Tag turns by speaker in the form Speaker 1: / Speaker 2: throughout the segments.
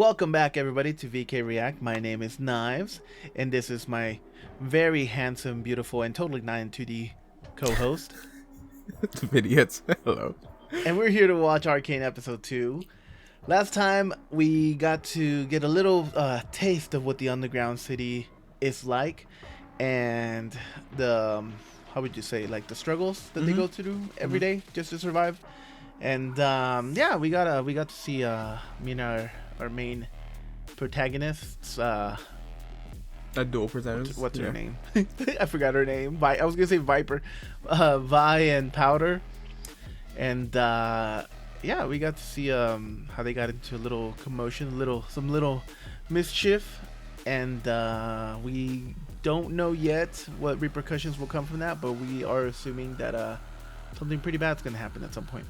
Speaker 1: Welcome back, everybody, to VK React. My name is Knives, and this is my very handsome, beautiful, and totally not in 2D co-host.
Speaker 2: Vidiot. Hello.
Speaker 1: And we're here to watch Arcane episode 2. Last time, we got to get a little taste of what the underground city is like, and the, how would you say, like the struggles that they go through every day just to survive. And yeah, we got to see me and our main protagonists.
Speaker 2: A dual protagonist.
Speaker 1: What's her name? I forgot her name. I was gonna say Viper, Vi and Powder, and yeah, we got to see how they got into a little commotion, some little mischief, and we don't know yet what repercussions will come from that, but we are assuming that something pretty bad's gonna happen at some point.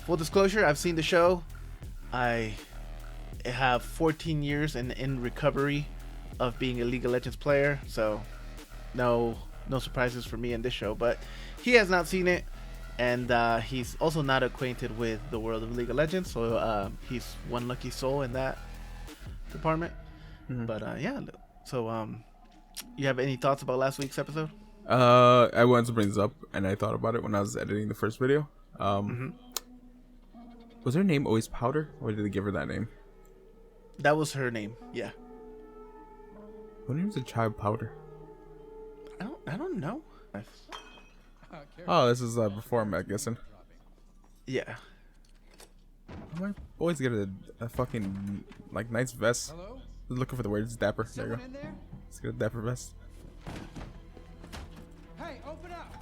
Speaker 1: Full disclosure, I've seen the show. I have 14 years and in recovery of being a League of Legends player, so no surprises for me in this show. But he has not seen it, and he's also not acquainted with the world of League of Legends, so he's one lucky soul in that department. But yeah, so you have any thoughts about last week's episode?
Speaker 2: I wanted to bring this up, and I thought about it when I was editing the first video. Was her name always Powder, or did they give her that name?
Speaker 1: That was her name, yeah.
Speaker 2: What name's a child Powder?
Speaker 1: I don't know.
Speaker 2: Oh, this is before I'm guessing.
Speaker 1: Yeah.
Speaker 2: My boys get a fucking like nice vest. Looking for the words dapper. There you go. Let's get a dapper vest.
Speaker 3: Hey, open up.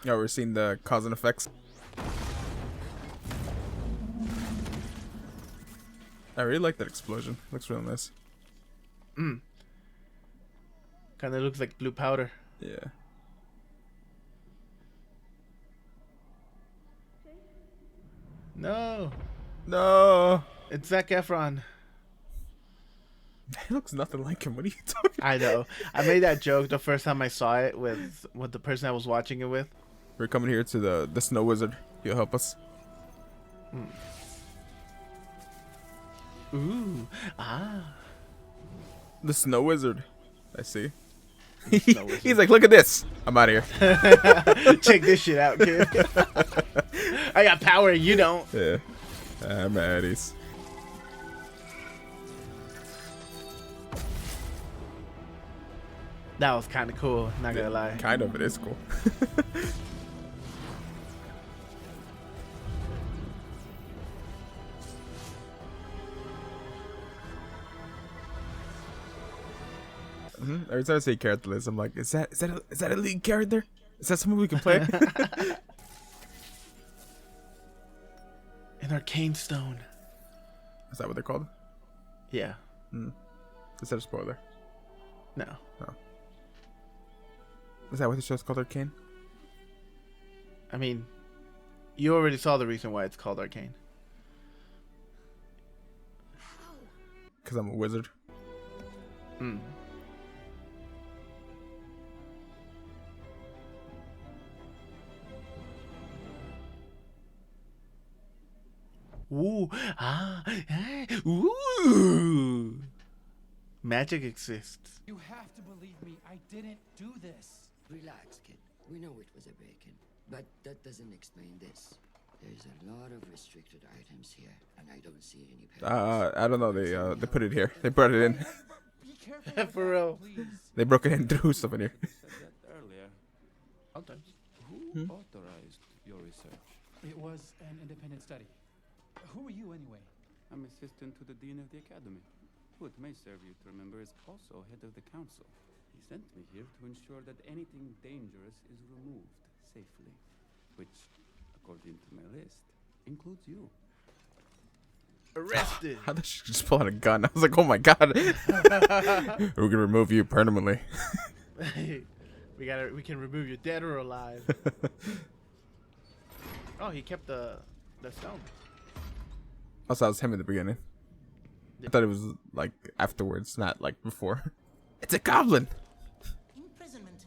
Speaker 2: Yeah, we're seeing the cause and effects. I really like that explosion. Looks real nice.
Speaker 1: Kind of looks like blue powder.
Speaker 2: Yeah.
Speaker 1: No, it's Zac Efron.
Speaker 2: He looks nothing like him. What are you talking?
Speaker 1: I know. I made that joke the first time I saw it with the person I was watching it with.
Speaker 2: We're coming here to the snow wizard. He'll help us.
Speaker 1: Ooh,
Speaker 2: The snow wizard. I see.
Speaker 1: Wizard.
Speaker 2: He's like, look at this. I'm out of here.
Speaker 1: Check this shit out, kid. I got power, you don't.
Speaker 2: Yeah. I'm at ease.
Speaker 1: That was kind of cool. Not gonna lie.
Speaker 2: Kind of. It is cool. Every time I say character list, I'm like, is that a league character? Is that someone we can play?
Speaker 1: An arcane stone.
Speaker 2: Is that what they're called?
Speaker 1: Yeah.
Speaker 2: Is that a spoiler?
Speaker 1: No.
Speaker 2: No. Is that what the show's called, Arcane?
Speaker 1: I mean, you already saw the reason why it's called Arcane.
Speaker 2: Because I'm a wizard.
Speaker 1: Ooh, ooh. Magic exists.
Speaker 3: You have to believe me. I didn't do this.
Speaker 4: Relax, kid. We know it was a break-in, but that doesn't explain this. There's a lot of restricted items here, and I don't see any parallels.
Speaker 2: I don't know. They put it here. They brought it in.
Speaker 3: Be careful.
Speaker 1: For real.
Speaker 3: Please.
Speaker 2: They broke it in through stuff in here.
Speaker 5: Said that earlier.
Speaker 1: Sometimes.
Speaker 5: Who authorized your research?
Speaker 3: It was an independent study. Who are you anyway?
Speaker 5: I'm assistant to the dean of the academy, who it may serve you to remember is also head of the council. He sent me here to ensure that anything dangerous is removed safely, which, according to my list, includes you.
Speaker 1: Arrested.
Speaker 2: How did she just pull out a gun? I was like, oh my god. We're gonna remove you permanently.
Speaker 1: We can remove you dead or alive. Oh, he kept the stone.
Speaker 2: Also, that was him in the beginning. I thought it was like afterwards, not like before. It's a goblin.
Speaker 6: Imprisonment.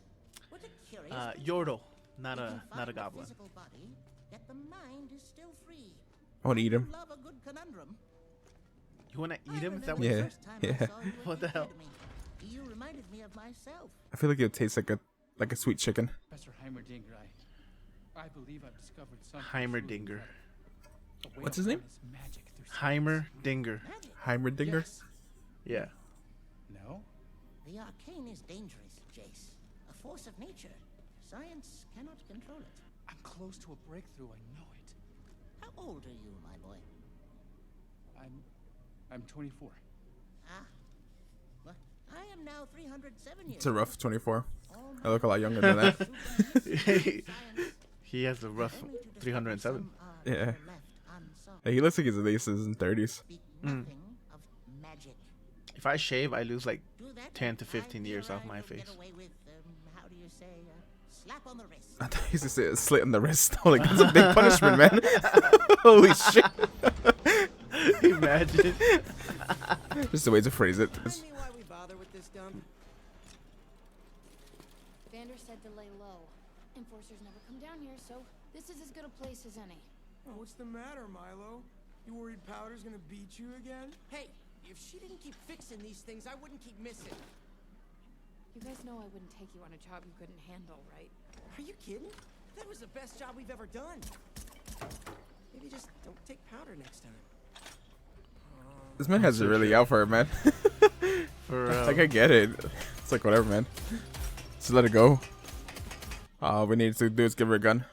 Speaker 6: What a curious
Speaker 1: Yordle, not
Speaker 6: You can
Speaker 1: a
Speaker 6: find the
Speaker 1: goblin.
Speaker 6: physical body, yet the mind is still free.
Speaker 2: I want to eat him.
Speaker 6: You love a good conundrum.
Speaker 1: You wanna eat him? Is that
Speaker 6: I
Speaker 1: what
Speaker 2: Yeah.
Speaker 1: you
Speaker 6: remember the
Speaker 1: said?
Speaker 6: first time I
Speaker 2: yeah.
Speaker 6: saw you at
Speaker 1: What the hell?
Speaker 6: academy. You reminded me of myself.
Speaker 2: I feel like it would taste like a sweet chicken.
Speaker 3: Professor Heimerdinger, I believe I've discovered something.
Speaker 1: Heimerdinger.
Speaker 3: truly incredible. A way
Speaker 2: What's
Speaker 3: of
Speaker 2: his name?
Speaker 3: harness magic through
Speaker 1: Heimerdinger.
Speaker 6: Magic.
Speaker 2: Heimerdinger?
Speaker 3: Yes.
Speaker 1: Yeah.
Speaker 3: No?
Speaker 6: The arcane is dangerous, Jayce. A force of nature. Science cannot control it.
Speaker 3: I'm close to a breakthrough. I know it.
Speaker 6: How old are you, my boy?
Speaker 3: I'm 24.
Speaker 6: Ah. Well, I am now 307 years
Speaker 2: It's a rough 24.
Speaker 6: old.
Speaker 2: I look a lot younger than that.
Speaker 1: He has a rough 307.
Speaker 2: Yeah. Hey, he looks like he's at least in his 30s.
Speaker 6: Speak nothing of magic.
Speaker 1: If I shave, I lose like
Speaker 6: Do that
Speaker 1: 10 to
Speaker 6: and
Speaker 1: 15
Speaker 6: I
Speaker 1: years
Speaker 6: fear
Speaker 1: off
Speaker 6: I
Speaker 1: my
Speaker 6: will
Speaker 1: face.
Speaker 6: Get away with, how do you say, slap on the wrist.
Speaker 2: I thought he used to say a slit on the wrist. Oh, like, that's a big punishment, man. Holy shit.
Speaker 1: Imagine.
Speaker 2: Just the way to phrase it.
Speaker 7: Remind me why we bother with this dump?
Speaker 8: Vander said to lay low. Enforcers never come down here, so this is as good a place as any.
Speaker 7: Oh, what's the matter, Milo? You worried Powder's gonna beat you again? Hey, if she didn't keep fixing these things, I wouldn't keep missing.
Speaker 8: You guys know I wouldn't take you on a job you couldn't handle, right?
Speaker 7: Are you kidding? That was the best job we've ever done. Maybe just don't take Powder next time.
Speaker 2: This man has it really out for it, man.
Speaker 1: For
Speaker 2: Like, I get it. It's like, whatever, man. Just let it go. All we need to do is give her a gun.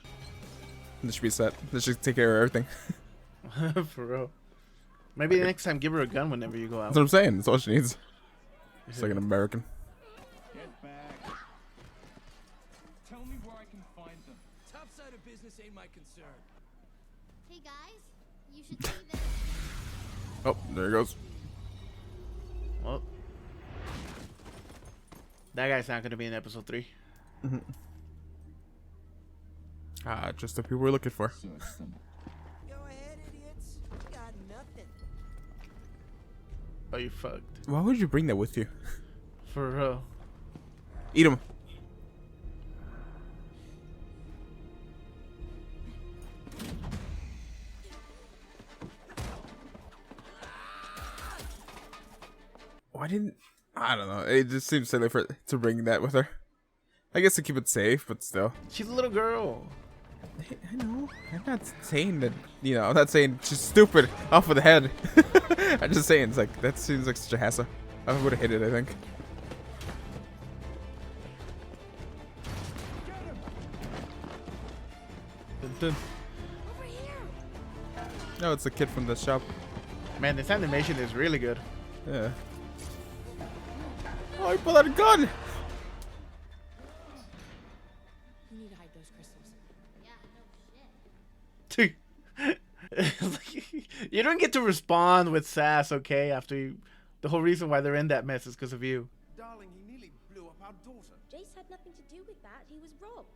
Speaker 2: This should be set. This should take care of everything.
Speaker 1: For real. Maybe next time give her a gun whenever you go out.
Speaker 2: That's what I'm saying. That's all she needs. It's like an American.
Speaker 5: Get back. Tell me where I can find them.
Speaker 7: Top side of business ain't my concern.
Speaker 8: Hey guys, you should see this.
Speaker 2: Oh, there he goes.
Speaker 1: Well, that guy's not gonna be in episode 3.
Speaker 2: Just the people we're looking for.
Speaker 7: Go ahead, idiots. You got nothing.
Speaker 1: Oh, you fucked.
Speaker 2: Why would you bring that with you?
Speaker 1: For real.
Speaker 2: Eat him. Why didn't... I don't know. It just seems silly to bring that with her. I guess to keep it safe, but still.
Speaker 1: She's a little girl.
Speaker 2: I know. I'm not saying that, you know, I'm not saying she's stupid off of the head. I'm just saying, it's like, that seems like such a hassle. I would have hit it, I think.
Speaker 1: Dun, dun.
Speaker 8: Over here!
Speaker 2: No, it's the kid from the shop.
Speaker 1: Man, this animation is really good.
Speaker 2: Yeah. Oh, he pulled out a gun!
Speaker 8: You need to hide those crystals. Yeah, no shit.
Speaker 1: You don't get to respond with sass, okay? After you, the whole reason why they're in that mess is because of you.
Speaker 7: Darling, he nearly blew up our daughter.
Speaker 9: Jayce had nothing to do with that. He was robbed.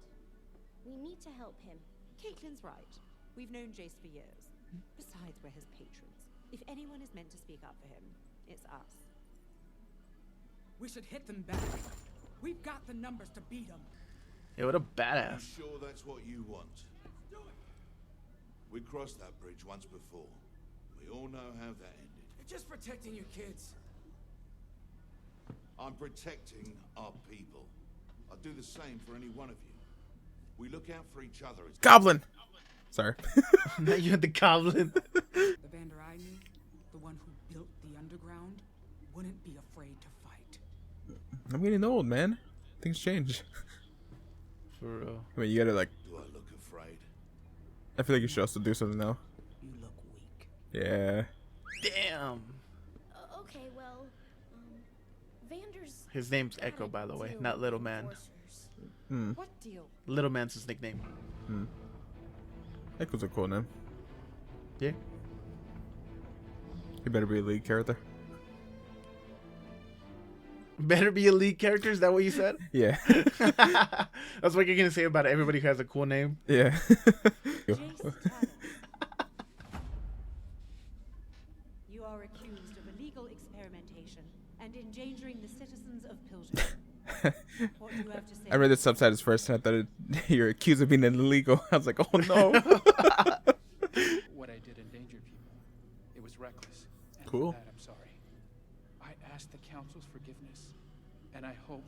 Speaker 9: We need to help him.
Speaker 10: Caitlin's right. We've known Jayce for years. Besides, we're his patrons. If anyone is meant to speak up for him, it's us.
Speaker 3: We should hit them back. We've got the numbers to beat them.
Speaker 1: Yeah, what a badass.
Speaker 11: You sure that's what you want? We crossed that bridge once before. We all know how that ended.
Speaker 7: You're just protecting your kids.
Speaker 11: I'm protecting our people. I'd do the same for any one of you. We look out for each other. It's
Speaker 2: Goblin! Sorry.
Speaker 1: Now you had the goblin.
Speaker 3: The Vander I knew, the one who built the underground, wouldn't be afraid to fight.
Speaker 2: I'm getting old, man. Things change.
Speaker 1: For real.
Speaker 2: I mean, you gotta, like...
Speaker 11: Do I look afraid?
Speaker 2: I feel like you should also do something now.
Speaker 3: You look weak.
Speaker 2: Yeah.
Speaker 1: Damn.
Speaker 9: Okay, well, Vander's...
Speaker 1: His name's
Speaker 9: had
Speaker 1: Echo,
Speaker 9: a
Speaker 1: by the way,
Speaker 9: deal
Speaker 1: not
Speaker 9: with
Speaker 1: Little Man.
Speaker 9: enforcers.
Speaker 10: What deal?
Speaker 1: Little Man's his nickname.
Speaker 2: Echo's a cool name.
Speaker 1: Yeah.
Speaker 2: He better be a lead character.
Speaker 1: Better be a lead character, is that what you said?
Speaker 2: Yeah.
Speaker 1: That's what you're gonna say about everybody who has a cool name.
Speaker 2: Yeah.
Speaker 10: Jayce Tanner. You are accused of illegal experimentation and endangering the citizens of Pilgrim. What do you have to say?
Speaker 2: I read the subtitles first and I thought you're accused of being illegal. I was like, oh no.
Speaker 3: What I did endanger
Speaker 12: It was reckless. And
Speaker 2: Cool.
Speaker 12: for that, I'm sorry. I ask the Council's forgiveness, and I hope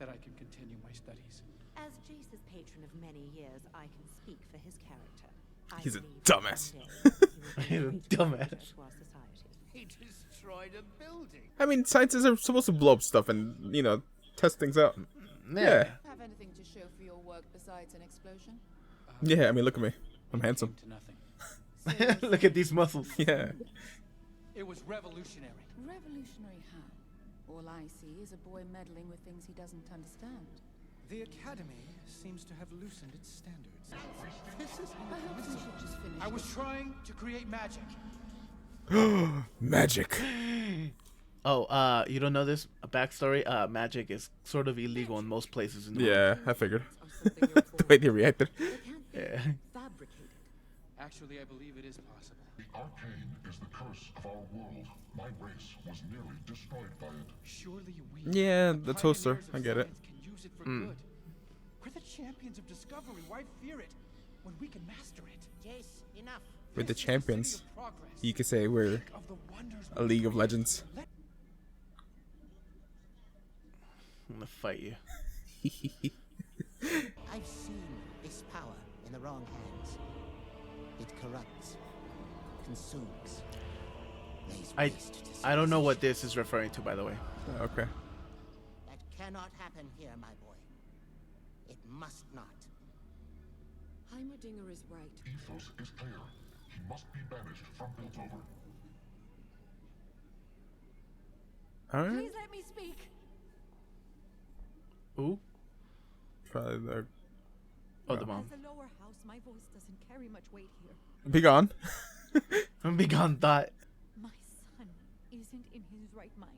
Speaker 12: that I can continue my studies.
Speaker 10: As Jayce's patron of many years, I can speak for his character. I
Speaker 2: He's a
Speaker 10: believe
Speaker 2: dumbass.
Speaker 10: that one day he will be
Speaker 1: He's a
Speaker 10: great
Speaker 1: dumbass.
Speaker 10: contributor to our society.
Speaker 7: He destroyed a building.
Speaker 2: I mean, scientists are supposed to blow up stuff and, you know, test things out. Yeah.
Speaker 13: Have anything to show for your work besides an explosion?
Speaker 2: Yeah, I mean, look at me. I'm handsome.
Speaker 12: To nothing.
Speaker 1: Look at these muscles.
Speaker 2: Yeah.
Speaker 12: It was revolutionary.
Speaker 13: Revolutionary how? All I see is a boy meddling with things he doesn't understand.
Speaker 7: The Academy seems to have loosened its standards. This is
Speaker 13: I hope we should just finish.
Speaker 12: I was trying to create magic.
Speaker 2: Magic.
Speaker 1: Oh, you don't know this? A backstory? Magic is sort of illegal in most places in the world.
Speaker 2: Yeah, I figured. The way they reacted.
Speaker 1: Yeah.
Speaker 13: Fabricated.
Speaker 12: Actually, I believe it is possible.
Speaker 14: The Arcane is the curse of our world. My race was nearly destroyed by it.
Speaker 12: Surely we,
Speaker 2: Yeah, the toaster.
Speaker 12: pioneers of
Speaker 2: I get it.
Speaker 12: science, can use it for good. We're the champions of discovery. Why fear it when we can master it?
Speaker 6: Jayce, enough.
Speaker 2: We're the
Speaker 12: This is
Speaker 2: champions.
Speaker 12: city of progress.
Speaker 2: You could say we're
Speaker 12: Think of the wonders
Speaker 2: a League of Legends.
Speaker 1: I'm gonna fight you.
Speaker 6: I've seen this power in the wrong hands. It corrupts, consumes, lays waste to
Speaker 1: I don't know what this is referring to, by the way.
Speaker 2: Okay.
Speaker 6: That cannot happen here, my boy. It must not.
Speaker 13: Heimerdinger is right.
Speaker 14: Ethos is clear. He must be banished from Vtuber.
Speaker 2: Alright.
Speaker 13: Please let me speak.
Speaker 1: Ooh.
Speaker 2: Probably the.
Speaker 1: Oh, the mom.
Speaker 10: As a lower house, my voice doesn't carry much weight here.
Speaker 2: Be gone.
Speaker 1: I'm big on thought.
Speaker 10: My son isn't in his right mind.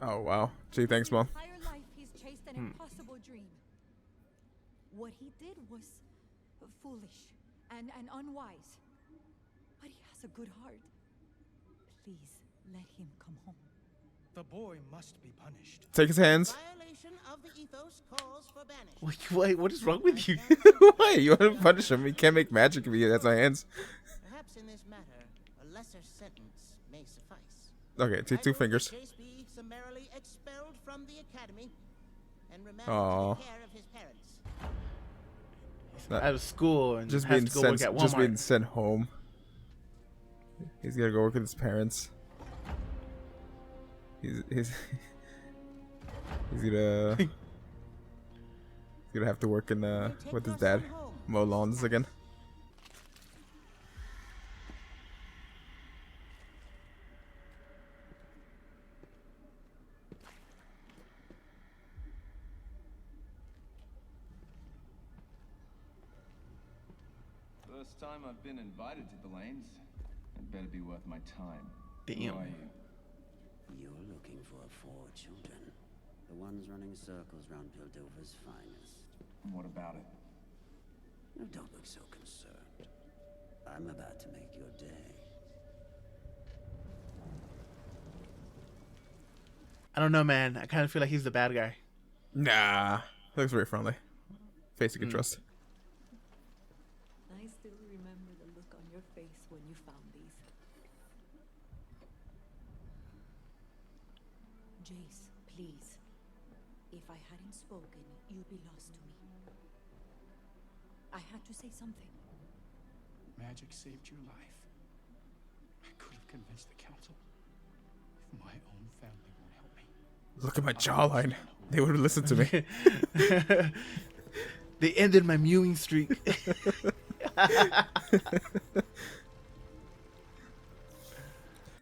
Speaker 2: Oh, wow. Gee, thanks, Mom.
Speaker 10: His entire life he's chased an impossible dream. What he did was foolish and unwise. But he has a good heart. Please let him come home.
Speaker 7: The boy must be punished.
Speaker 2: Take his hands.
Speaker 6: Violation of the ethos calls for banishment.
Speaker 1: Wait, what is wrong with you?
Speaker 2: Why? You want to punish him? He can't make magic if he has no hands.
Speaker 6: Perhaps in this matter, a lesser sentence may suffice.
Speaker 2: Okay, take two fingers.
Speaker 6: Jayce be summarily expelled from the academy and remanded
Speaker 2: Aw.
Speaker 6: to the care of his parents.
Speaker 1: Out of school and
Speaker 2: Just
Speaker 1: has
Speaker 2: being
Speaker 1: to go work
Speaker 2: sent.
Speaker 1: at
Speaker 2: Just being
Speaker 1: Walmart.
Speaker 2: sent home. He's gotta go work with his parents. He's he's gonna he's gonna have to work in with his dad, mow lawns again.
Speaker 15: First time I've been invited to the lanes. It better be worth my time.
Speaker 1: Damn.
Speaker 15: Who are you?
Speaker 4: You're looking for four children. The ones running circles round Pildover's finest.
Speaker 15: What about it?
Speaker 4: No, don't look so concerned. I'm about to make your day.
Speaker 1: I don't know, man. I kind of feel like he's the bad guy.
Speaker 2: Nah, looks very friendly. Face you can trust.
Speaker 10: I still remember the look on your face when you found these. Jayce, please. If I hadn't spoken, you'd be lost to me. I had to say something.
Speaker 12: Magic saved your life. I could have convinced the council. If my own family won't help me.
Speaker 2: Look at my jawline. They would have listened to me.
Speaker 1: They ended my mewing streak.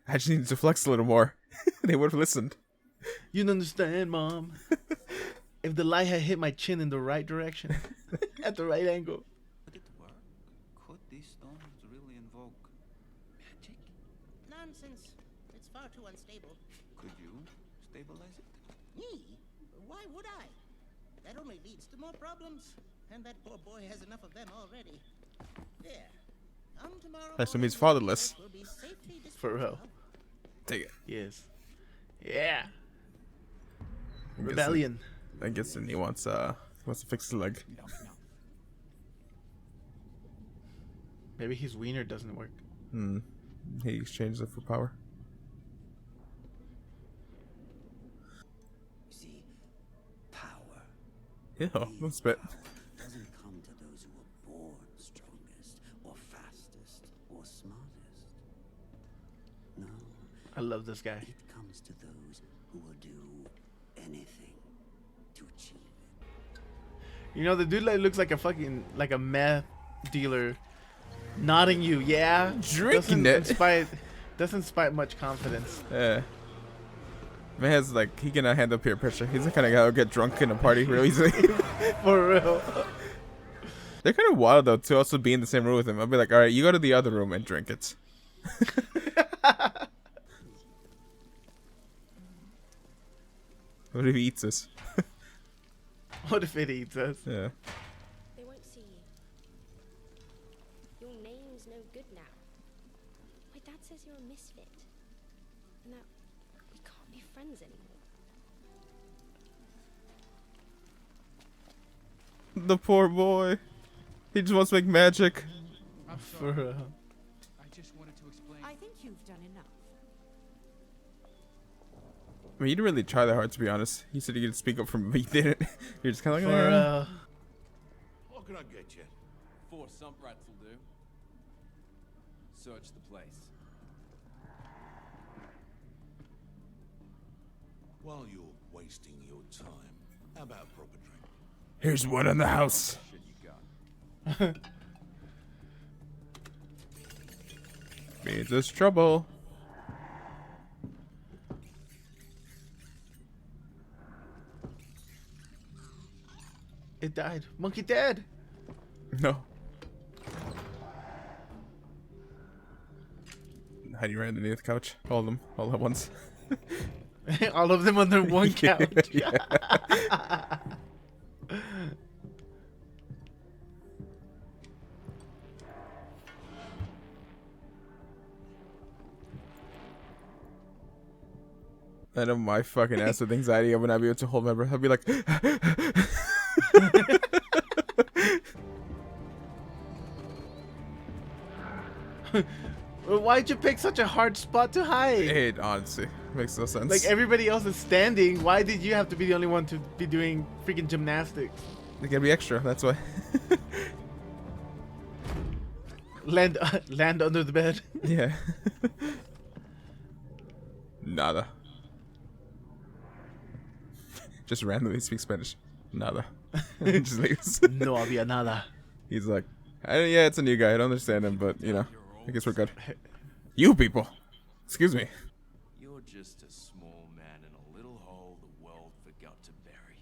Speaker 2: I just needed to flex a little more. They would have listened.
Speaker 1: You don't understand, Mom. If the light had hit my chin in the right direction, at the right angle.
Speaker 5: Would it work? Could these stones really invoke magic?
Speaker 6: Nonsense. It's far too unstable.
Speaker 5: Could you stabilize it?
Speaker 6: Me? Why would I? That only leads to more problems. And that poor boy has enough of them already. There. Come tomorrow
Speaker 2: That's what
Speaker 6: morning,
Speaker 2: means fatherless.
Speaker 6: will be safely disposed
Speaker 1: For real.
Speaker 6: of.
Speaker 2: Take it.
Speaker 1: Yes. Yeah.
Speaker 2: I guess
Speaker 1: Rebellion.
Speaker 2: I guess then he wants to fix the leg.
Speaker 1: Maybe his wiener doesn't work.
Speaker 2: He exchanged it for power.
Speaker 16: See, power.
Speaker 2: Yeah, don't spit.
Speaker 16: Doesn't come to those who are born strongest, or fastest, or smartest. No.
Speaker 1: I love this guy.
Speaker 16: It comes to those who will do anything to achieve it.
Speaker 1: You know, the dude like looks like a fucking like a meth dealer, nodding you. Yeah,
Speaker 2: Drinking it.
Speaker 1: Doesn't inspire much confidence.
Speaker 2: Yeah. Man has like he cannot handle peer pressure. He's the kind of guy who'll get drunk in a party real easily.
Speaker 1: For real.
Speaker 2: They're kind of wild though to also be in the same room with him. I'll be like, all right, you go to the other room and drink it. What if he eats us?
Speaker 1: What if it eats us?
Speaker 2: Yeah.
Speaker 9: They won't see you. Your name's no good now. My dad says you're a misfit. And that we can't be friends anymore.
Speaker 2: The poor boy. He just wants to make magic.
Speaker 1: For real.
Speaker 12: I just wanted to explain.
Speaker 10: I think you've done enough.
Speaker 2: I mean, you didn't really try that hard, to be honest. You said you could speak up for me, but you didn't. You're just kind of like,
Speaker 11: What can I get you?
Speaker 15: 4 sump rats will do. Search the place.
Speaker 11: While you're wasting your time, how about a proper drink?
Speaker 2: Here's one in the house.
Speaker 15: Shit you got.
Speaker 2: Means there's trouble.
Speaker 1: It died. Monkey dead.
Speaker 2: No. Hiding right underneath the couch. All of them, all at once.
Speaker 1: All of them under one couch.
Speaker 2: Yeah. I know my fucking ass with anxiety. I would not be able to hold my breath. I'd be like,
Speaker 1: Why'd you pick such a hard spot to hide?
Speaker 2: it honestly makes no sense.
Speaker 1: Like everybody else is standing. Why did you have to be the only one to be doing freaking gymnastics?
Speaker 2: They gotta be extra. That's why.
Speaker 1: Land under the bed.
Speaker 2: Yeah. Nada. Just randomly speak Spanish. Nada. Just leaves.
Speaker 1: No había nada.
Speaker 2: He's like, yeah, it's a new guy. I don't understand him, but you know, I guess we're good. You people, excuse me.
Speaker 15: You're just a small man in a little hole the world forgot to bury.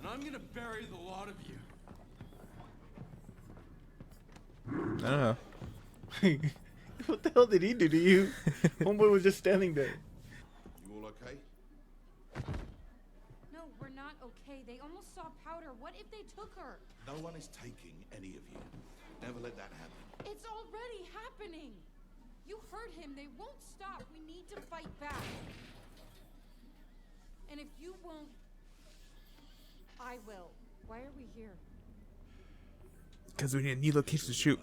Speaker 15: And I'm gonna bury the lot of you.
Speaker 2: I don't know.
Speaker 1: What the hell did he do to you? Homeboy was just standing there.
Speaker 11: You all okay?
Speaker 8: No, we're not okay. They almost saw Powder. What if they took her?
Speaker 11: No one is taking any of you. Never let that happen.
Speaker 8: It's already happening. You heard him. They won't stop. We need to fight back. And if you won't, I will. Why are we here?
Speaker 2: Because we need a new location to shoot.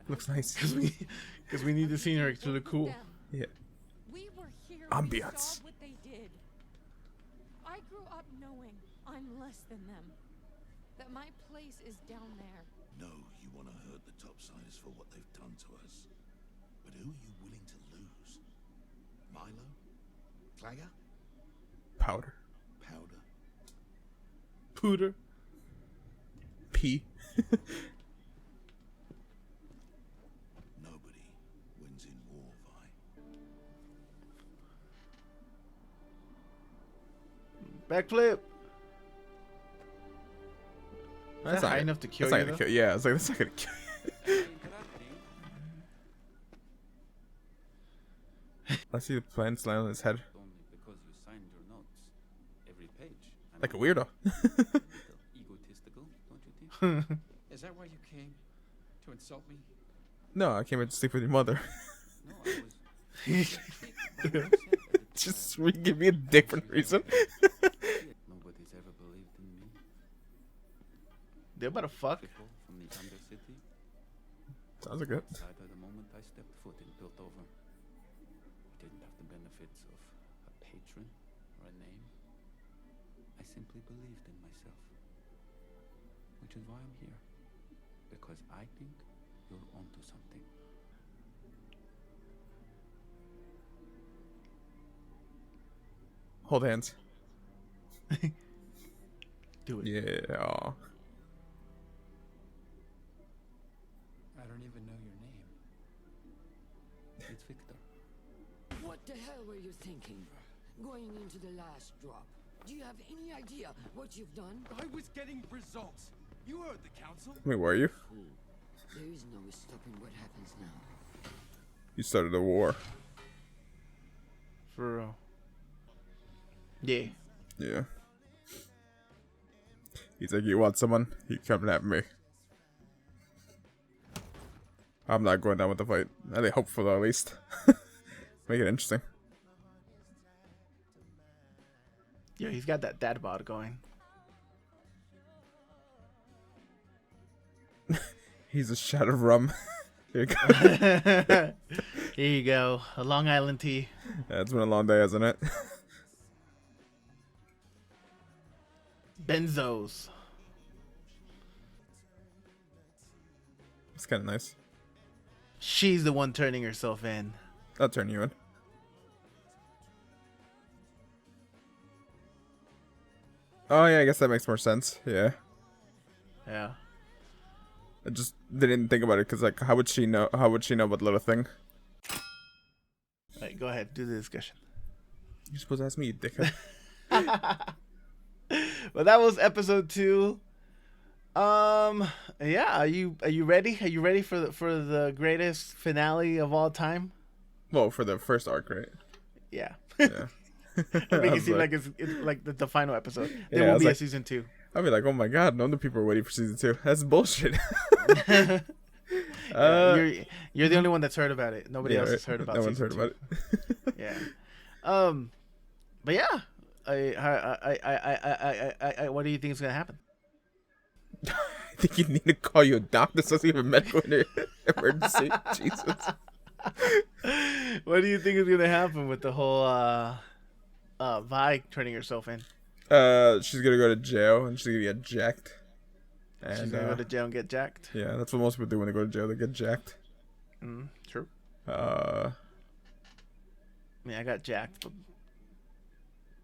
Speaker 2: Looks nice.
Speaker 1: Because we need the scenery to look cool.
Speaker 2: Yeah.
Speaker 10: We were here.
Speaker 2: Ambiance.
Speaker 10: We saw what they did. I grew up knowing I'm less than them. That my place is down there.
Speaker 11: No, you want to hurt the topsiders for what they've done to us. But who are you willing to lose? Milo? Clagger?
Speaker 2: Powder.
Speaker 11: Powder?
Speaker 1: Pooter.
Speaker 2: P.
Speaker 11: Nobody wins in war, Vi.
Speaker 1: Backflip.
Speaker 2: That's
Speaker 1: high
Speaker 2: not
Speaker 1: enough to kill
Speaker 2: that's
Speaker 1: you.
Speaker 2: not gonna kill. Yeah, I was like, that's not gonna kill you. I see the plants lying on his head.
Speaker 5: Only because you signed your notes. Every page.
Speaker 2: Like a weirdo.
Speaker 5: Egotistical, don't you think?
Speaker 12: Is that why you came? To insult me?
Speaker 2: No, I came here to sleep with your mother.
Speaker 5: No, I was...
Speaker 2: Just give me a different reason.
Speaker 5: Nobody's ever believed in me.
Speaker 1: They're about to fuck.
Speaker 5: From the Undercity.
Speaker 2: Sounds good.
Speaker 5: Outsider the moment I stepped foot in Piltover. I didn't have the benefits of a patron or a name. I simply believed in myself. Which is why I'm here. Because I think you're onto something.
Speaker 2: Hold hands.
Speaker 1: Do it.
Speaker 2: Yeah. Aw.
Speaker 12: I don't even know your name.
Speaker 5: It's Victor.
Speaker 4: What the hell were you thinking? Going into the last drop. Do you have any idea what you've done?
Speaker 7: I was getting results. You heard the council.
Speaker 2: Wait, were you?
Speaker 4: There is no stopping what happens now.
Speaker 2: You started a war.
Speaker 1: For real. Yeah.
Speaker 2: Yeah. He's like, you want someone? You come at me. I'm not going down with the fight. I think hopeful at least. Make it interesting.
Speaker 1: Yeah, he's got that dad bod going.
Speaker 2: He's a shot of rum. Here you go.
Speaker 1: Here you go. A Long Island tea.
Speaker 2: Yeah, it's been a long day, hasn't it?
Speaker 1: Benzos.
Speaker 2: It's kind of nice.
Speaker 1: She's the one turning herself in.
Speaker 2: I'll turn you in. Oh yeah, I guess that makes more sense. Yeah.
Speaker 1: Yeah.
Speaker 2: I just didn't think about it because, like, how would she know? How would she know about the little thing?
Speaker 1: Alright, go ahead. Do the discussion.
Speaker 2: You're supposed to ask me, you dickhead.
Speaker 1: Well, that was episode 2. Yeah. Are you ready? Are you ready for the greatest finale of all time?
Speaker 2: Well, for the first arc, right?
Speaker 1: Yeah.
Speaker 2: Yeah.
Speaker 1: I make it seem like it's like the final episode. There
Speaker 2: Yeah,
Speaker 1: will be
Speaker 2: like,
Speaker 1: a season 2.
Speaker 2: I'll be like, oh my god, no other people are waiting for season 2. That's bullshit.
Speaker 1: Yeah, you're the only one that's heard about it. Nobody else has heard about it.
Speaker 2: No one's heard about it.
Speaker 1: Yeah. But yeah, I what do you think is gonna happen?
Speaker 2: I think you need to call you a doctor so it's even medical emergency. Jesus.
Speaker 1: What do you think is gonna happen with the whole Vi turning herself in?
Speaker 2: She's gonna go to jail and she's gonna get jacked. And,
Speaker 1: she's gonna go to jail and get jacked.
Speaker 2: Yeah, that's what most people do when they go to jail. They get jacked.
Speaker 1: True.
Speaker 2: I
Speaker 1: mean, I got jacked, but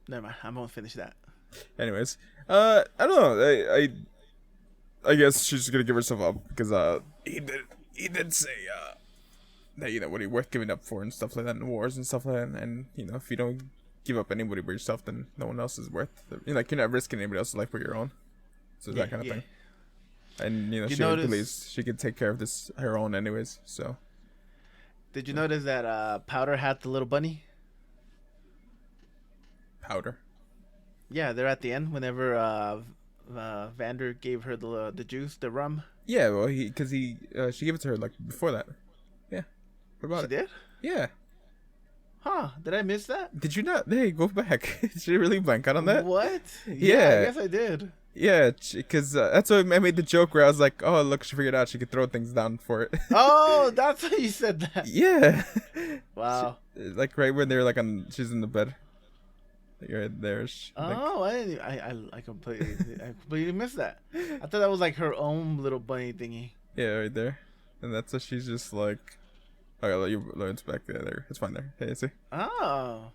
Speaker 1: never mind. I won't finish that.
Speaker 2: Anyways, I don't know. I guess she's gonna give herself up because he did say that, you know, what he worth giving up for and stuff like that in wars and stuff like that. And you know, if you don't give up anybody but yourself, then no one else is worth. You know, like, you're not risking anybody else's life but your own. So that kind of thing. And you know, she believes she could take care of this her own anyways. So.
Speaker 1: Did you notice that Powder had the little bunny?
Speaker 2: Powder.
Speaker 1: Yeah, they're at the end whenever Vander gave her the juice, the rum.
Speaker 2: Yeah, well, she gave it to her like before that. Yeah. What about
Speaker 1: she did?
Speaker 2: Yeah.
Speaker 1: Huh? Did I miss that?
Speaker 2: Did you not? Hey, go back. Did you really blank out on that?
Speaker 1: What?
Speaker 2: Yeah,
Speaker 1: I guess I did.
Speaker 2: Yeah, because that's why I made the joke where I was like, "Oh, look, she figured out she could throw things down for it."
Speaker 1: Oh, that's why you said that.
Speaker 2: Yeah.
Speaker 1: Wow.
Speaker 2: Like right when they're like she's in the bed. Like right there.
Speaker 1: Oh, I completely missed that. I thought that was like her own little bunny thingy.
Speaker 2: Yeah, right there, and that's what she's just like. Okay, let you it's back there. It's fine there. Hey, see.
Speaker 1: Oh.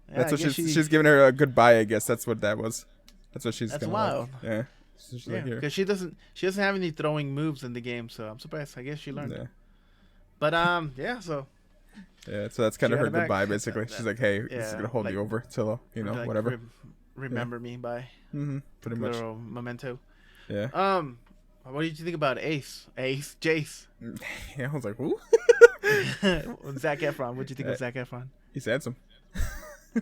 Speaker 1: Yeah,
Speaker 2: that's what she's giving her a goodbye. I guess that's what that was. That's what she's.
Speaker 1: That's
Speaker 2: gonna
Speaker 1: wild.
Speaker 2: Like. Yeah. So
Speaker 1: yeah, because she doesn't have any throwing moves in the game, so I'm surprised. I guess she learned. Yeah. But yeah, so.
Speaker 2: Yeah, so that's kind of her goodbye, basically. She's like, "Hey, this is gonna hold
Speaker 1: like,
Speaker 2: you over till
Speaker 1: like,
Speaker 2: whatever."
Speaker 1: Remember me by.
Speaker 2: Pretty much.
Speaker 1: Little memento.
Speaker 2: Yeah.
Speaker 1: What did you think about Jayce?
Speaker 2: Yeah, I was like, who?
Speaker 1: Zac Efron. What did you think of Zac Efron?
Speaker 2: He's handsome.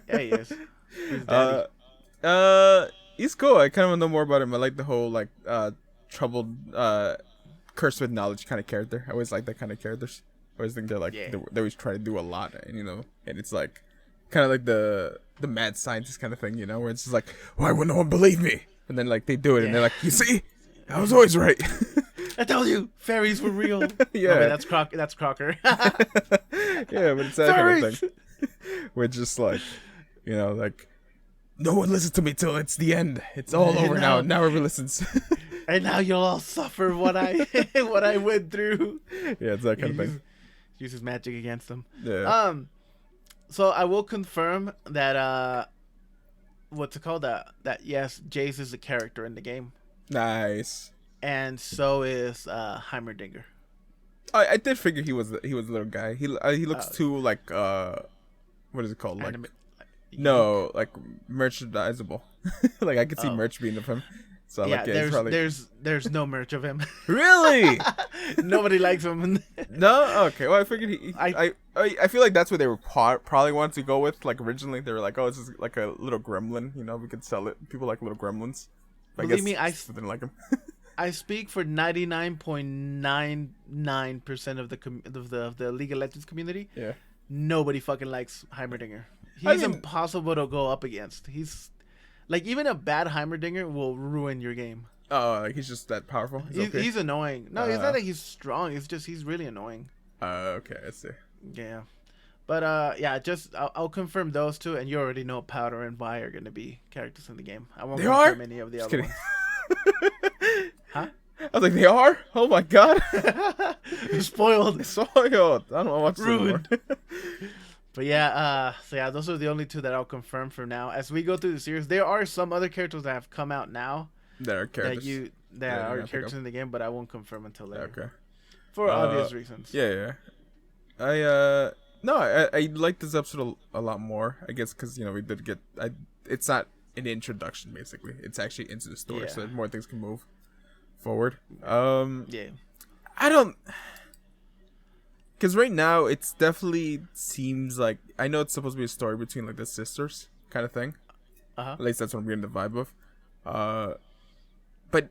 Speaker 1: Yeah, he is. He's
Speaker 2: he's cool. I kind of want to know more about him. I like the whole like troubled, cursed with knowledge kind of character. I always like that kind of characters. I always think they're like they always try to do a lot, and you know, and it's like kind of like the mad scientist kind of thing, you know, where it's just like, why would no one believe me? And then like they do it, and they're like, you see, I was always right.
Speaker 1: I told you, fairies were real.
Speaker 2: Yeah.
Speaker 1: Oh, wait, that's Crocker.
Speaker 2: Yeah, but it's that kind of thing. We're just like, like, no one listens to me till it's the end. It's all over now. Now everyone listens.
Speaker 1: And now you'll all suffer what I went through.
Speaker 2: Yeah, it's that kind of thing.
Speaker 1: Uses magic against them.
Speaker 2: Yeah.
Speaker 1: So I will confirm that what's it called? That yes, Jayce is a character in the game.
Speaker 2: Nice.
Speaker 1: And so is Heimerdinger.
Speaker 2: I did figure he was a little guy. He looks too like what is it called? Like no, like merchandisable. Like I could see merch being of him. So
Speaker 1: yeah,
Speaker 2: like, yeah,
Speaker 1: there's no merch of him.
Speaker 2: Really?
Speaker 1: Nobody likes him.
Speaker 2: No? Okay. Well, I figured I feel like that's what they were probably wanted to go with. Like originally, they were like, "Oh, this is like a little gremlin. We could sell it. People like little gremlins."
Speaker 1: Believe me, I
Speaker 2: didn't like him.
Speaker 1: I speak for 99.99% of the League of Legends community.
Speaker 2: Yeah.
Speaker 1: Nobody fucking likes Heimerdinger. He's impossible to go up against. He's like, even a bad Heimerdinger will ruin your game.
Speaker 2: Oh, like he's just that powerful.
Speaker 1: He's annoying. No, it's not that he's strong. It's just he's really annoying.
Speaker 2: Okay, I see.
Speaker 1: Yeah, but yeah, I'll confirm those two, and you already know Powder and Vi are gonna be characters in the game. I won't confirm any of the other ones. Huh?
Speaker 2: I was like, they are? Oh my god!
Speaker 1: Spoiled.
Speaker 2: I don't know what's
Speaker 1: ruined. But yeah, so yeah, those are the only two that I'll confirm for now. As we go through the series, there are some other characters that have come out now
Speaker 2: that are characters
Speaker 1: that are characters in the game, but I won't confirm until later.
Speaker 2: Okay.
Speaker 1: For obvious reasons.
Speaker 2: Yeah. I like this episode a lot more. I guess because we did get. It's not an introduction basically. It's actually into the story, so more things can move forward.
Speaker 1: Yeah.
Speaker 2: I don't. Because right now, it's definitely seems like... I know it's supposed to be a story between, like, the sisters kind of thing. At least that's what I'm getting the vibe of. But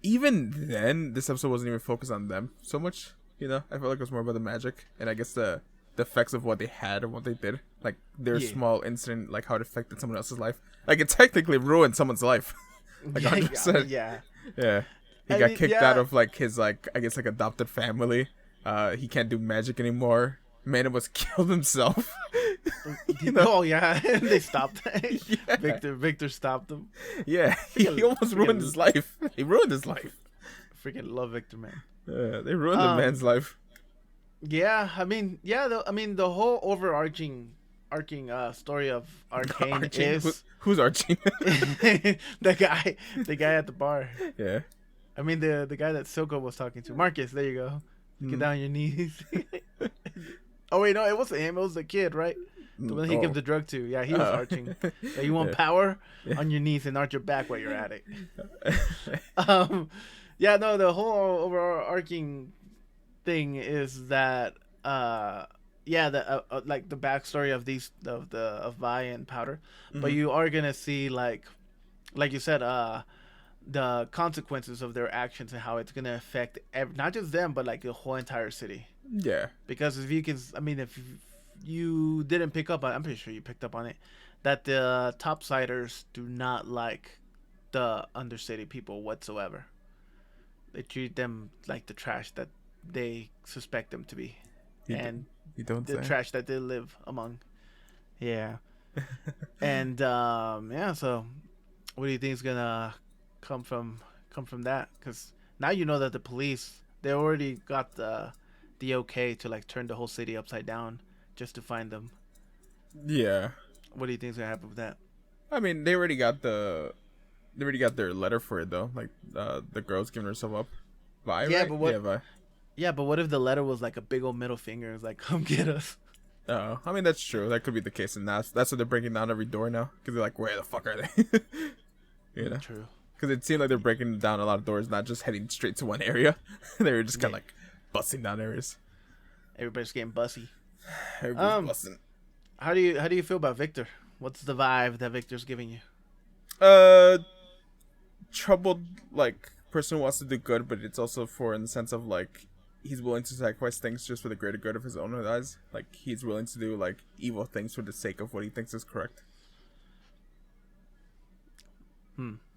Speaker 2: even then, this episode wasn't even focused on them so much, I felt like it was more about the magic. And I guess the effects of what they had and what they did. Like, their small incident, like, how it affected someone else's life. Like, it technically ruined someone's life. Like, 100%.
Speaker 1: Yeah.
Speaker 2: Yeah. He got kicked out of, like, his, like, I guess, like, adopted family. He can't do magic anymore. Man almost killed himself.
Speaker 1: Oh yeah, they stopped.
Speaker 2: Yeah.
Speaker 1: Victor stopped him.
Speaker 2: Yeah, he almost ruined his life. He ruined his life.
Speaker 1: Freaking love Victor, man.
Speaker 2: Yeah, they ruined the man's life.
Speaker 1: Yeah, I mean, the whole overarching story of Arcane is
Speaker 2: who's Archie?
Speaker 1: the guy at the bar.
Speaker 2: Yeah.
Speaker 1: I mean the guy that Silco was talking to, Marcus. There you go. Get down on your knees. Oh wait, no, it wasn't him. It was the kid, right? The one he gave the drug to. Yeah, he was arching. So you want power on your knees and arch your back while you're at it. Yeah, no, the whole overarching thing is that like the backstory of of Vi and Powder, but you are gonna see like you said, the consequences of their actions and how it's gonna affect not just them but like the whole entire city.
Speaker 2: Yeah.
Speaker 1: Because if you didn't pick up on, I'm pretty sure you picked up on it, that the topsiders do not like the Undercity people whatsoever. They treat them like the trash that they suspect them to be, the trash that they live among. Yeah. And so what do you think is gonna come from that? Because now you know that the police, they already got the okay to like turn the whole city upside down just to find them.
Speaker 2: Yeah.
Speaker 1: What do you think is gonna happen with that?
Speaker 2: I mean, they already got their letter for it though. Like the girl's giving herself up. Vi,
Speaker 1: yeah,
Speaker 2: right?
Speaker 1: but what?
Speaker 2: Yeah, Vi.
Speaker 1: Yeah, but what if the letter was like a big old middle finger? It's like, come get us.
Speaker 2: Oh, I mean that's true. That could be the case, and that's what they're breaking down every door now. Because they're like, where the fuck are they?
Speaker 1: True.
Speaker 2: Because it seemed like they're breaking down a lot of doors, not just heading straight to one area. They were just kind of like busting down areas.
Speaker 1: Everybody's getting bussy.
Speaker 2: Everybody's busting.
Speaker 1: How do you feel about Victor? What's the vibe that Victor's giving you?
Speaker 2: Troubled, like, person who wants to do good, but it's also in the sense of like he's willing to sacrifice things just for the greater good of his own eyes. Like he's willing to do like evil things for the sake of what he thinks is correct.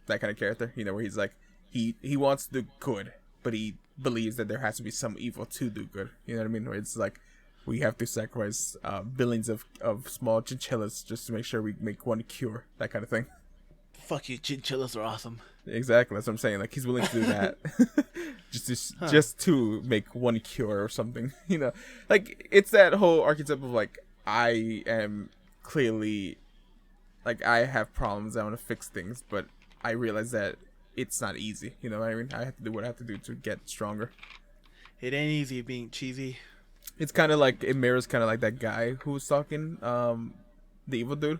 Speaker 2: That kind of character, where he's like he wants to do good but he believes that there has to be some evil to do good. You know what I mean? Where it's like we have to sacrifice billions of small chinchillas just to make sure we make one cure, that kind of thing.
Speaker 1: Fuck you, chinchillas are awesome.
Speaker 2: Exactly, that's what I'm saying. Like he's willing to do that just to make one cure or something. You know, like it's that whole archetype of like I am clearly like I have problems. I want to fix things, but I realize that it's not easy. You know what I mean? I have to do what I have to do to get stronger.
Speaker 1: It ain't easy being cheesy.
Speaker 2: It's kind of like it mirrors kind of like that guy who was talking, the evil dude.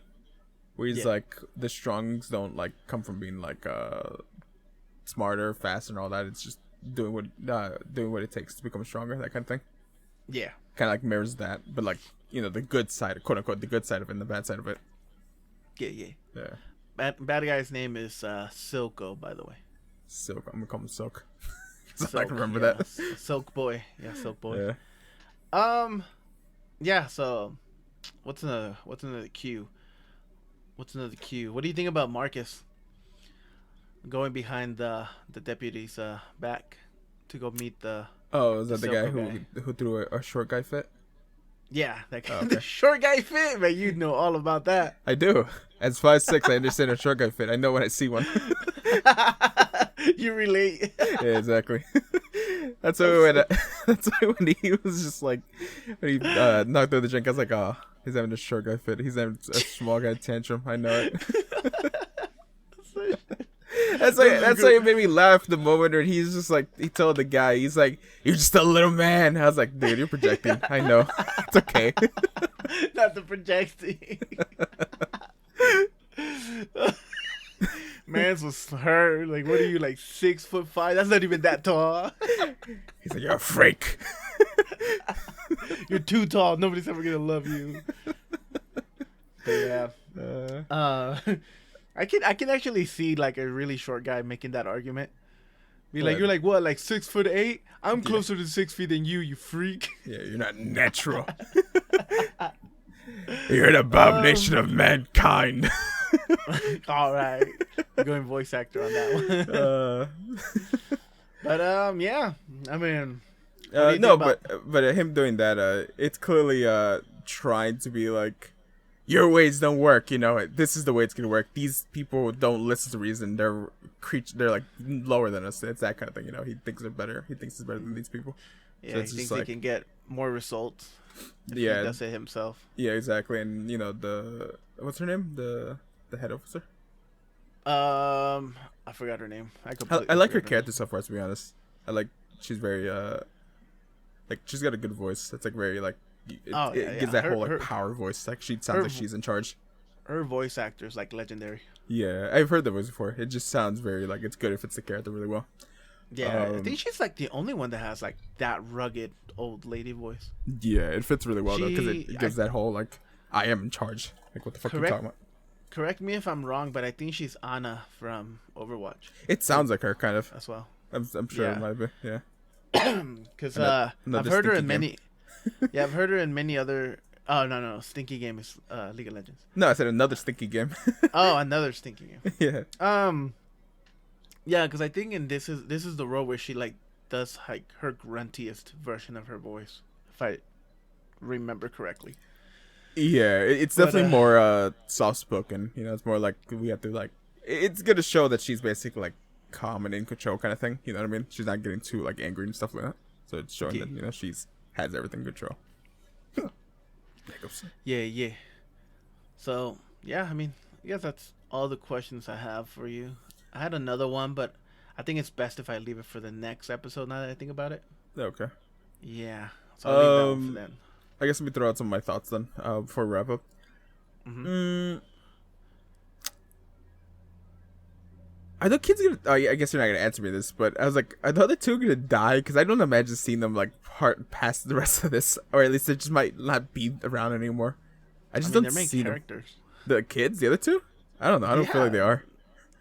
Speaker 2: Where he's like, the strongs don't like come from being like smarter, faster, and all that. It's just doing what it takes to become stronger, that kind of thing.
Speaker 1: Yeah,
Speaker 2: kind of like mirrors that, but like you know the good side, quote unquote, the good side of it and the bad side of it.
Speaker 1: Yeah. Bad guy's name is Silco, by the way.
Speaker 2: Silk. I'm gonna call him Silk. So
Speaker 1: Silk,
Speaker 2: I can remember that.
Speaker 1: Silk boy. Yeah, Silk boy.
Speaker 2: Yeah.
Speaker 1: Yeah. So, what's another cue? What do you think about Marcus going behind the deputy's back to go meet the?
Speaker 2: Oh, is that the guy
Speaker 1: Silco
Speaker 2: who threw a short guy fit?
Speaker 1: Yeah, that guy,
Speaker 2: Oh, okay.
Speaker 1: the short guy fit, man. You know all about that.
Speaker 2: I do. As 5'6", I understand a short guy fit. I know when I see one.
Speaker 1: You relate.
Speaker 2: Yeah, exactly. That's why when he was just like when he knocked over the drink, I was like, oh, he's having a short guy fit. He's having a small guy tantrum. I know it. That's why it made me laugh the moment when he's just like he told the guy, he's like, "You're just a little man." I was like, "Dude, you're projecting." I know. It's okay.
Speaker 1: Not the projecting. Mans was hurt. Like, what are you, like 6'5"? That's not even that tall.
Speaker 2: He's like, "You're a freak."
Speaker 1: You're too tall. Nobody's ever gonna love you. But yeah. I can actually see like a really short guy making that argument. Be like,
Speaker 2: What?
Speaker 1: you're like what, like 6'8"? I'm closer to 6 feet than you freak.
Speaker 2: Yeah, you're not natural. You're an abomination of mankind.
Speaker 1: All right, I'm going voice actor on that one. But yeah, I mean,
Speaker 2: no, but him doing that, it's clearly trying to be like, your ways don't work. You know, this is the way it's gonna work. These people don't listen to reason. They're like lower than us. It's that kind of thing. You know, he thinks they're better. He thinks he's better than these people.
Speaker 1: Yeah,
Speaker 2: so
Speaker 1: he
Speaker 2: it's
Speaker 1: thinks
Speaker 2: just like,
Speaker 1: he can get more results. If
Speaker 2: yeah,
Speaker 1: he does it himself.
Speaker 2: Yeah, exactly. And you know what's her name? The head officer.
Speaker 1: I forgot her name.
Speaker 2: I like her character so far. To be honest, she's very like she's got a good voice. It's like very like it gives that whole like power voice. Like she sounds like she's in charge.
Speaker 1: Her voice actor is like legendary.
Speaker 2: Yeah, I've heard the voice before. It just sounds very like it's good. It fits the character really well.
Speaker 1: Yeah, I think she's like the only one that has like that rugged old lady voice.
Speaker 2: Yeah, it fits really well though because it gives that whole like I am in charge. Like what the fuck are you talking about?
Speaker 1: Correct me if I'm wrong, but I think she's Anna from Overwatch.
Speaker 2: It sounds like her kind of
Speaker 1: as well.
Speaker 2: I'm sure it might be. Yeah.
Speaker 1: Because I've heard her in many. Yeah, I've heard her in many other. Oh no, Stinky Game is League of Legends.
Speaker 2: No, I said another Stinky Game.
Speaker 1: Oh, another Stinky Game.
Speaker 2: Yeah.
Speaker 1: Yeah, because I think this is the role where she like does like her gruntiest version of her voice, if I remember correctly.
Speaker 2: Yeah, it's definitely more soft spoken. You know, it's more like we have to like. It's gonna show that she's basically like calm and in control kind of thing. You know what I mean? She's not getting too like angry and stuff like that. So it's showing that you know she's has everything in control.
Speaker 1: Yeah. So yeah, I mean, I guess that's all the questions I have for you. I had another one, but I think it's best if I leave it for the next episode. Now that I think about it.
Speaker 2: Okay.
Speaker 1: Yeah. So I'll leave that one for then.
Speaker 2: I guess let me throw out some of my thoughts then before we wrap up. Are the kids gonna? Oh, yeah, I guess you're not gonna answer me this, but I was like, are the other two gonna die? Because I don't imagine seeing them like past the rest of this, or at least they just might not be around anymore. I mean, don't see characters. The kids, the other two? I don't know. I don't feel like they are.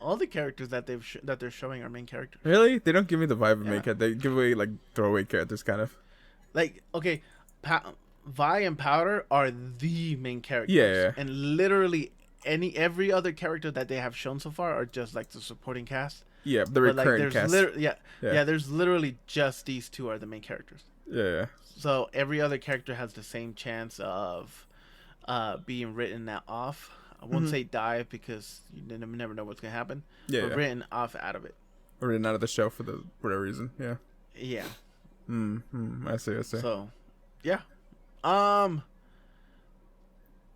Speaker 1: All the characters that they're showing are main characters.
Speaker 2: Really? They don't give me the vibe of main character. They give away like throwaway characters, kind of.
Speaker 1: Like Vi and Powder are the main characters.
Speaker 2: Yeah.
Speaker 1: And literally every other character that they have shown so far are just like the supporting cast.
Speaker 2: Yeah, the
Speaker 1: But, like,
Speaker 2: recurring
Speaker 1: there's
Speaker 2: cast.
Speaker 1: yeah, there's literally just these two are the main characters.
Speaker 2: Yeah.
Speaker 1: So every other character has the same chance of being written off. I won't say die because you never know what's gonna happen.
Speaker 2: Yeah,
Speaker 1: but
Speaker 2: yeah.
Speaker 1: written off out of it.
Speaker 2: Or written out of the show for whatever reason. Yeah.
Speaker 1: Yeah.
Speaker 2: I see.
Speaker 1: So, yeah. Oh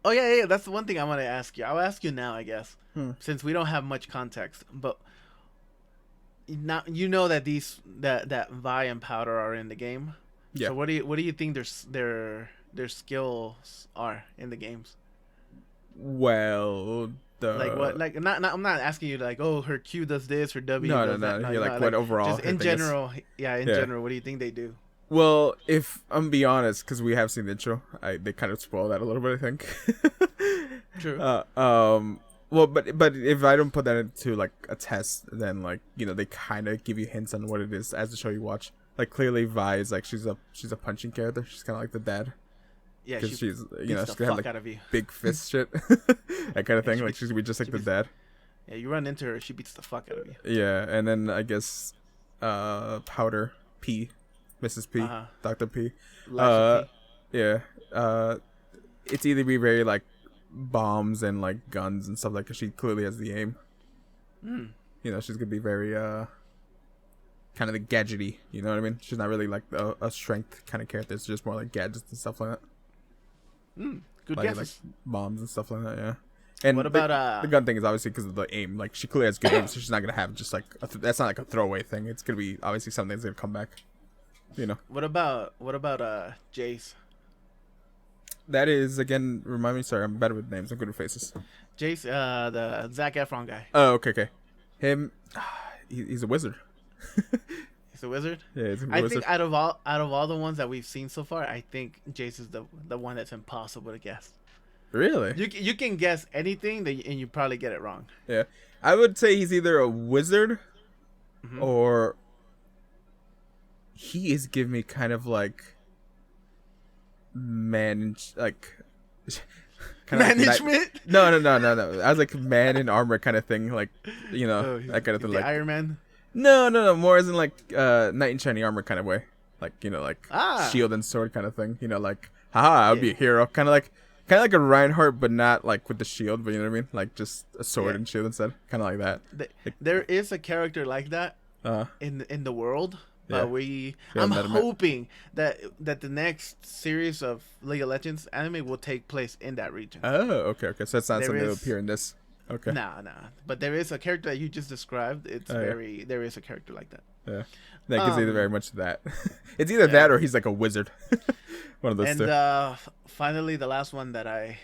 Speaker 1: yeah. That's the one thing I want to ask you. I'll ask you now, I guess, since we don't have much context. But now you know that that Vi and Powder are in the game.
Speaker 2: Yeah.
Speaker 1: So what do you think their skills are in the games?
Speaker 2: Well,
Speaker 1: Like what? Like not. I'm not asking you like, oh, her Q does this, her W
Speaker 2: No.
Speaker 1: does that.
Speaker 2: Yeah, like what overall?
Speaker 1: Just in general. Yeah, in general, what do you think they do?
Speaker 2: Well, if I'm be honest, because we have seen the intro, they kind of spoil that a little bit, I think.
Speaker 1: True.
Speaker 2: Well, but if I don't put that into like a test, then like they kind of give you hints on what it is as the show you watch. Like clearly, Vi is like she's a punching character. She's kind of like the dad.
Speaker 1: Yeah,
Speaker 2: because she's
Speaker 1: beats the
Speaker 2: gonna
Speaker 1: fuck
Speaker 2: have
Speaker 1: out of you.
Speaker 2: like big fist shit, that kind of thing. Like she's gonna be just like the dad.
Speaker 1: Yeah, you run into her, she beats the fuck out of you.
Speaker 2: Yeah, and then I guess Powder P, Mrs. P, Dr. P.
Speaker 1: P.
Speaker 2: Yeah. It's either be very like bombs and like guns and stuff like. Cause she clearly has the aim. She's gonna be very kind of the gadgety. You know what I mean? She's not really like a strength kind of character. It's just more like gadgets and stuff like that.
Speaker 1: Good
Speaker 2: like,
Speaker 1: guesses.
Speaker 2: Like bombs and stuff like that. Yeah. And
Speaker 1: what about
Speaker 2: the gun thing is obviously because of the aim. Like she clearly has good aim, so she's not gonna have just like that's not like a throwaway thing. It's gonna be obviously something that's gonna come back. What
Speaker 1: about Jayce?
Speaker 2: That is again. Remind me. Sorry, I'm better with names. I'm good with faces.
Speaker 1: Jayce, the Zac Efron guy.
Speaker 2: Oh, okay. Him, he's a wizard.
Speaker 1: He's a wizard.
Speaker 2: Yeah, he's a wizard.
Speaker 1: I think out of all the ones that we've seen so far, I think Jayce is the one that's impossible to guess.
Speaker 2: Really?
Speaker 1: You can guess anything and you probably get it wrong.
Speaker 2: Yeah, I would say he's either a wizard or he is giving me kind of like management. No. I was like man in armor kind of thing, like that kind of thing, like
Speaker 1: Iron Man.
Speaker 2: No, more as in like knight in shiny armor kind of way, like shield and sword kind of thing. Like haha, I'll be a hero, kind of like a Reinhardt, but not like with the shield, but you know what I mean, like just a sword and shield instead, kind of like that.
Speaker 1: There is a character like that in the world. But I'm
Speaker 2: met him
Speaker 1: hoping that the next series of League of Legends anime will take place in that region.
Speaker 2: Oh, okay. So it's not something that will appear in this. Okay.
Speaker 1: Nah. But there is a character that you just described. It's there is a character like that.
Speaker 2: Yeah. That gives either very much that. It's either that or he's like a wizard. One of those two.
Speaker 1: And finally, the last one that I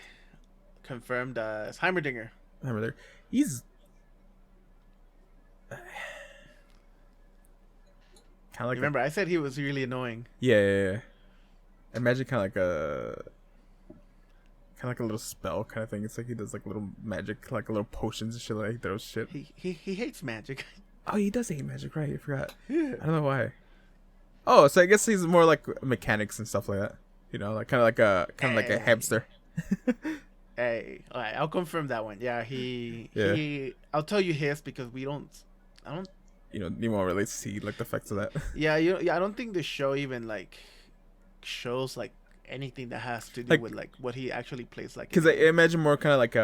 Speaker 1: confirmed is Heimerdinger.
Speaker 2: He's like
Speaker 1: remember, I said he was really annoying.
Speaker 2: Yeah. Imagine kind of like a little spell kind of thing. It's like he does like little magic, like little potions and shit. Like he throws shit.
Speaker 1: He hates magic.
Speaker 2: Oh, he does hate magic, right? I forgot. Yeah. I don't know why. Oh, so I guess he's more like mechanics and stuff like that. Like kind of like a hamster.
Speaker 1: Hey, all right, I'll confirm that one. Yeah, he. I'll tell you his because I don't.
Speaker 2: You won't really see like the effects of that.
Speaker 1: Yeah, I don't think the show even like shows like anything that has to do with like what he actually plays like.
Speaker 2: Because I imagine more kind of like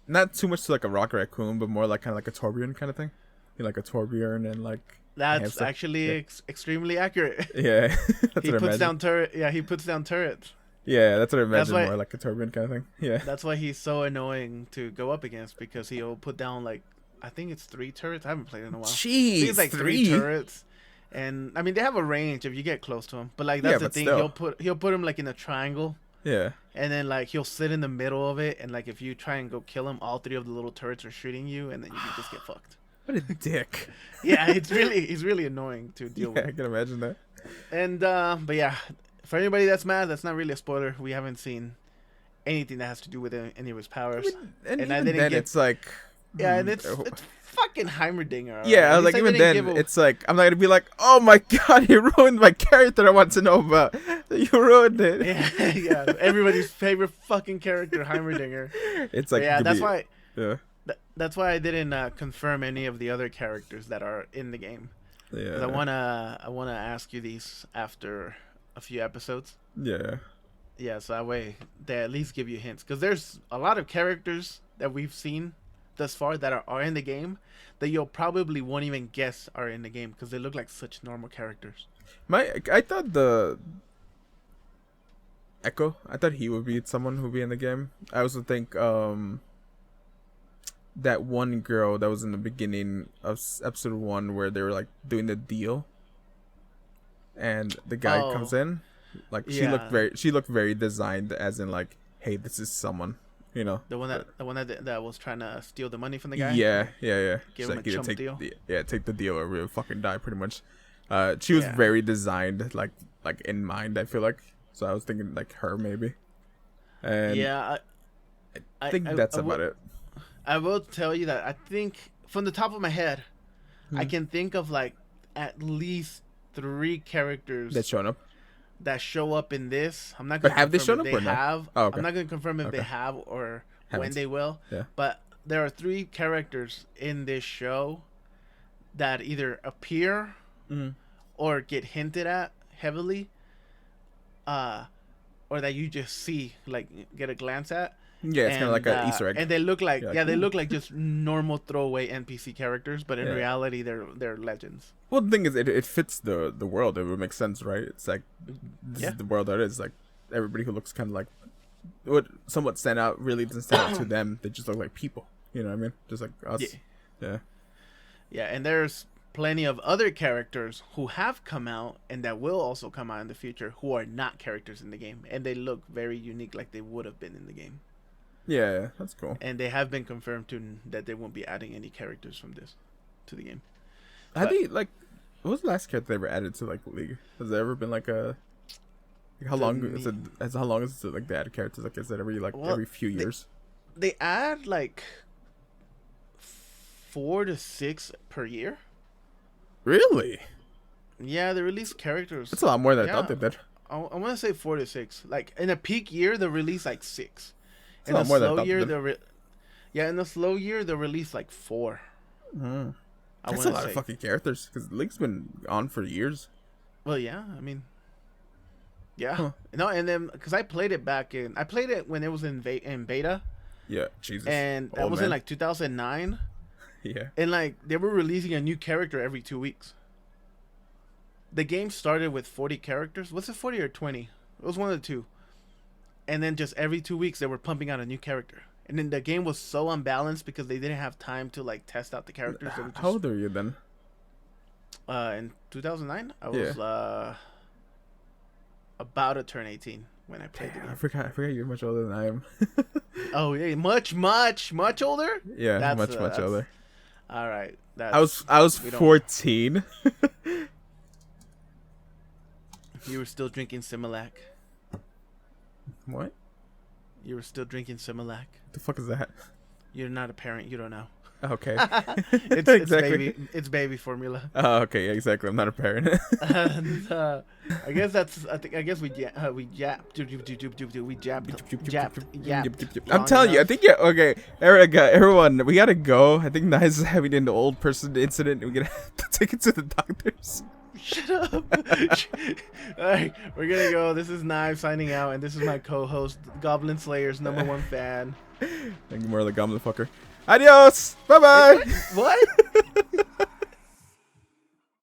Speaker 2: not too much to like a Rocket Raccoon, but more like kind of like a Torbjorn kind of thing. Like a Torbjorn and like.
Speaker 1: That's actually extremely accurate.
Speaker 2: Yeah,
Speaker 1: he puts down turret. Yeah, he puts down turrets.
Speaker 2: Yeah, that's what I imagine, more like a Torbjorn kind of thing. Yeah,
Speaker 1: that's why he's so annoying to go up against because he'll put down like. I think it's 3 turrets. I haven't played in a while.
Speaker 2: Jeez,
Speaker 1: I think it's like 3 turrets, and I mean they have a range if you get close to him. But like that's the thing, still. he'll put him like in a triangle.
Speaker 2: Yeah. And
Speaker 1: then like he'll sit in the middle of it, and like if you try and go kill him, all 3 of the little turrets are shooting you, and then you can just get fucked.
Speaker 2: What a dick.
Speaker 1: Yeah, he's really annoying to deal with.
Speaker 2: I can imagine that.
Speaker 1: And but yeah, for anybody that's mad, that's not really a spoiler. We haven't seen anything that has to do with any of his powers.
Speaker 2: And I didn't get. It's like.
Speaker 1: Yeah, and it's fucking Heimerdinger. Right?
Speaker 2: Yeah, like even then, it's like I'm not gonna be like, oh my god, you ruined my character. I want to know about. You ruined it.
Speaker 1: Yeah. Everybody's favorite fucking character, Heimerdinger.
Speaker 2: It's like
Speaker 1: that's why.
Speaker 2: Yeah.
Speaker 1: That's why I didn't confirm any of the other characters that are in the game.
Speaker 2: Yeah.
Speaker 1: I wanna ask you these after a few episodes.
Speaker 2: Yeah.
Speaker 1: Yeah, so that way they at least give you hints, because there's a lot of characters that we've seen thus far that are in the game that you'll probably won't even guess are in the game because they look like such normal characters.
Speaker 2: I thought the Echo, I thought he would be someone who would be in the game. I also think that one girl that was in the beginning of episode 1 where they were like doing the deal and the guy comes in, like she looked very designed, as in like, hey, this is someone, you know, the one
Speaker 1: that was trying to steal the money from the guy.
Speaker 2: Yeah.
Speaker 1: Give him a chump deal.
Speaker 2: Take the deal or we'll fucking die, pretty much. She was very designed, like in mind, I feel like. So I was thinking like her maybe. And
Speaker 1: yeah,
Speaker 2: I think that's about it.
Speaker 1: I will tell you that I think from the top of my head, I can think of like at least 3 characters
Speaker 2: that show up
Speaker 1: in this. I'm not gonna
Speaker 2: have they shown up or
Speaker 1: have.
Speaker 2: Oh, okay.
Speaker 1: I'm not gonna confirm if they have or when they will.
Speaker 2: Yeah.
Speaker 1: But there are 3 characters in this show that either appear or get hinted at heavily, or that you just see, like, get a glance at.
Speaker 2: Yeah, it's kind of like an Easter egg.
Speaker 1: And they look like they look like just normal throwaway NPC characters, but in reality they're legends.
Speaker 2: Well, the thing is, it fits the world. It would make sense, right? It's like this is the world that is. Like everybody who looks kind of like would somewhat stand out really doesn't stand out to them. They just look like people. You know what I mean? Just like us. Yeah. And there's plenty of other characters who have come out and that will also come out in the future who are not characters in the game, and they look very unique, like they would have been in the game. Yeah, that's cool.
Speaker 1: And they have been confirmed that they won't be adding any characters from this to the game.
Speaker 2: Have they, like, what was the last character they ever added to, like, League? Has there ever been like a how long is it like they add characters? Like, is it every every few years?
Speaker 1: They add like 4 to 6 per year.
Speaker 2: Really?
Speaker 1: Yeah, they release characters.
Speaker 2: That's a lot more than I thought they did.
Speaker 1: I want to say 4 to 6. Like in a peak year, they release like 6.
Speaker 2: In a slow year,
Speaker 1: in the slow year, they release like 4.
Speaker 2: That's a lot of fucking characters because League's been on for years.
Speaker 1: Well, yeah, I mean, no, and then because I played it when it was in beta.
Speaker 2: Yeah, Jesus.
Speaker 1: And that was in like 2009.
Speaker 2: Yeah.
Speaker 1: And like they were releasing a new character every 2 weeks. The game started with 40 characters. Was it 40 or 20? It was one of the two. And then just every 2 weeks they were pumping out a new character. And then the game was so unbalanced because they didn't have time to like test out the characters.
Speaker 2: How old are you then?
Speaker 1: In 2009, I was about to turn 18 when I played the game.
Speaker 2: I forgot you're much older than I am.
Speaker 1: Oh yeah, much older?
Speaker 2: Yeah, much older.
Speaker 1: All right.
Speaker 2: I was 14.
Speaker 1: You were still drinking Similac.
Speaker 2: What?
Speaker 1: You were still drinking Similac.
Speaker 2: The fuck is that?
Speaker 1: You're not a parent. You don't know.
Speaker 2: Okay.
Speaker 1: Exactly. It's baby formula.
Speaker 2: Oh, okay. Yeah, exactly. I'm not a parent.
Speaker 1: And, I guess we japped.
Speaker 2: I'm telling you. I think okay. Everyone, we gotta go. I think Knives is having an old person incident. We're gonna have to take it to the doctors.
Speaker 1: Shut up. Alright, we're gonna go. This is Knives signing out, and this is my co-host, Goblin Slayer's #1 fan.
Speaker 2: Thank you, more like Goblin fucker. Adios. Bye bye.
Speaker 1: What?